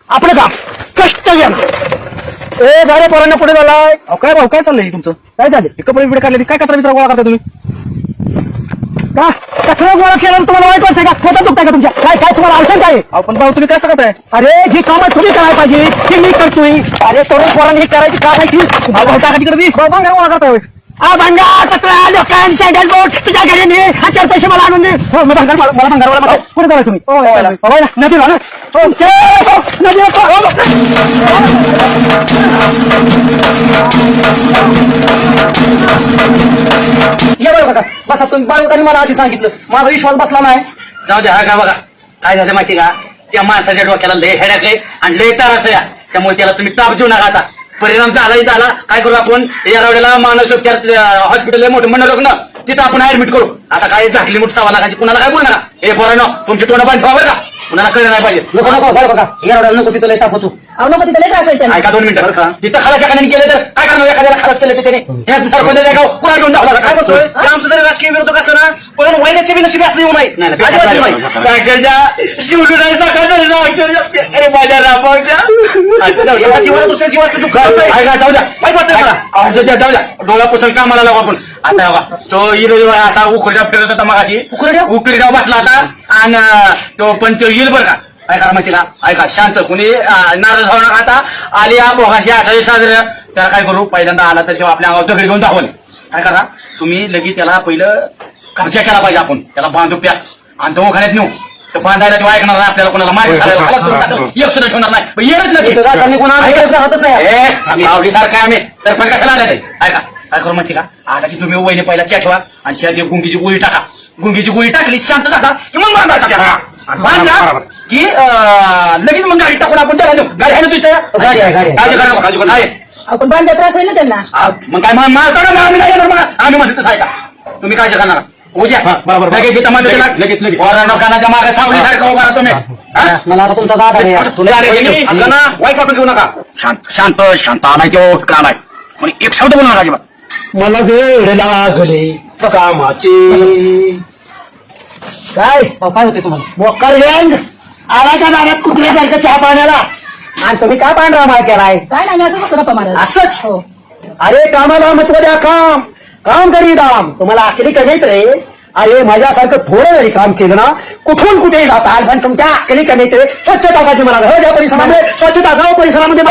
आपलं काम कष्ट घेणं. ए गाड्या पोरांना पुढे झालाय. काय भाऊ काय चाललंय तुमचं? काय झाले कपडे बिडे काढले काय कचरा बिचरा गोळा करता तुम्ही? का कचरा गोळा केला तुम्हाला वाईट वाटतंय का? खोटं दुखताय का तुमच्या? काय काय तुम्हाला अडचण काय? आपण भाऊ तुम्ही कसं करताय? अरे जी कामं तुम्ही करायला पाहिजे ती मी करतोय. अरे तरुण पोरांनी करायची काम आहे की भाऊ टाका तिकडे ती बाबा काय गोळा करताय? भंगा कचरा लोकांनी सॅडल बोट तुझ्या घरी ने 4 पैसे मला आणून दे. हो मी भंगार मला भंगारवाला कुठे चालाय तुम्ही? नदीला ना नदीला ये बरं बघा बसा तुम्ही बाळूकांनी मला आधी सांगितलं माझा विश्वास बसला नाही. जाऊ द्या. हा का बघा काय झालं माहिती का, त्या माणसाच्या डोक्याला लय हेड्याक आहे आणि लय त्रास आहे. त्यामुळे त्याला तुम्ही ताप देऊ नका. आता परिणाम झालाही झाला. काय करू आपण या रावड्याला मानसोपचार हॉस्पिटल मोठं मनोरोग ना तिथं आपण ऍडमिट करू. आता काय झाकली मुठ सवा लागायची कुणाला काय बोलू नका. हे पोरांनो तुमची तोंड बांध ठेवा बरं का, कुणाला कळलं नाही पाहिजे. नको नको बरं बघा या रावड्याला नको तिथं लय ताप होतो. नको तिथे त्रास व्हायचा. ऐका 2 मिनिटं बरं का, तिथं खलास एखाद्याने केलं तर काय करणार? एखाद्याला खलास केलं तर त्याने हे सरपंच गाव कुणा घेऊन धावला काय करतोय? आमचं जरी राजकीय विरोधक असलं ना पण वैद्याचे बी नशिबी असं येऊ नये. अक्षरशः जीवडून अरे माझ्या राबाच्या एका जीवाला दुसऱ्या जीवाचं दुःख होतंय. ऐका जाऊ द्या. वाईट वाटतंय मला. असं द्या जाऊ द्या. डोळा पुसून कामाला लावू आपण. आता बघा तो हिरो असा उखरड्या फिरत होता मगाशी. उखरड्या बसला होता आणि तो पण तो येईल बरं का. काय करा माहिती का, ऐका शांत कुणी नाराज होऊ नका. आता आली या भोगाशी असा साजरा त्याला काय करू, पहिल्यांदा आला तर तेव्हा आपल्या अंगावर दगडी घेऊन दाखवले. काय करा तुम्ही लगेच त्याला पहिलं कब्जा केला पाहिजे. आपण त्याला बांधू प्या आणि दवाखान्यात नेऊ. तर बांधायला तेव्हा ऐकणार नाही आपल्याला, कोणाला माहिती एक सुद्धा ठेवणार नाही. येणच नाही आवडी सारखं आम्ही सरपंच कशाला आले ते. ऐका काय करू माहिती का, आता की तुम्ही वहिनी पहिला च्या ठेवा आणि च्या गुंगीची गोळी टाका. गुंगीची गोळी टाकली शांत झाला की मग बांधायचा त्याला. बांधला की लगेच मग गाडी टाकून आपण त्याला देऊ. गाडी आहे ना तुझ्या? गाडी आहे, गाडी आहे. काळजी करा नका, काळजी करा. आहे. आपण बांधला त्रास होईल ना त्यांना. मग काय मारता ना आम्ही नाही येणार. बघा आम्ही म्हणतो तसं ऐका तुम्ही काळजी करणार उद्या बरोबर. लगेच इथं मध्ये लगेच कानाच्या मागे सावली सारखं उभा राहा तुम्ही. हा? मला आता तुमचा दादा आहे. तुम्ही आले की नाही, आता ना वाईट वाटून घेऊ नका. शांत शांत शांत आलाय तो का आलाय म्हणजे एक शब्द बोलू नका अजिबात. मला वेळ लागले कामाची. काय काय होते तुम्हाला? मोकर गँग आला का दारात कुत्र्यासारखं चहा पाण्याला आणि तुम्ही काय पांढरा माय केलाय? काय नाही असं कसं गप्पा मारायला. असंच हो. अरे कामाला महत्व द्या. काम काम करी दाम. तुम्हाला आखरी कमीत रे. अरे माझ्यासारखं थोडं जरी काम केलं ना कुठून कुठे जाताल पण तुमच्या आखरी कमीत रे. स्वच्छता पाहिजे मला. घराच्या परिसरामध्ये स्वच्छता, गाव परिसरामध्ये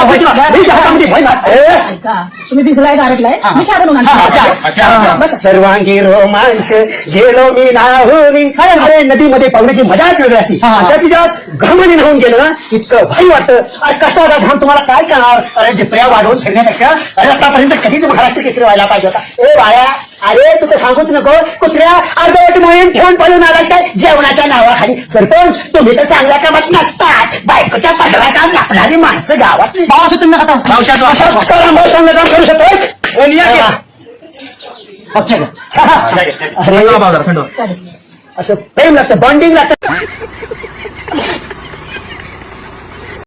ऐका तुम्ही भिजलाय गारटलाय मी चहा बनवून आणते. बस सर्वांगी रोमांच गेलो मी नाहोरी. अरे नदीमध्ये पावण्याची मजाच वेगळी असती. त्याची ज्यात घामाने न्हावून गेलं ना इतकं भारी वाटतं. अरे कष्टाचा घाम तुम्हाला काय करणार? अरे जिपऱ्या वाढवून फिरण्यापेक्षा अरे आतापर्यंत कधीच महाराष्ट्र केसरी व्हायला पाहिजे होता. ए बाया अरे तू तर सांगूच नको. कुत्र्या अर्धवट मोहीम ठेवून पळून आलास काय जेवणाच्या नावाखाली? सरपंच तुम्ही तर चांगल्या कामात नसतात. बायकोच्या पदराचा लापणारी माणसं गावातली. तुम्ही नका चांगलं काम करू शकतो. अच्छा अरे असं प्रेम लागतं, बॉन्डिंग लागतं.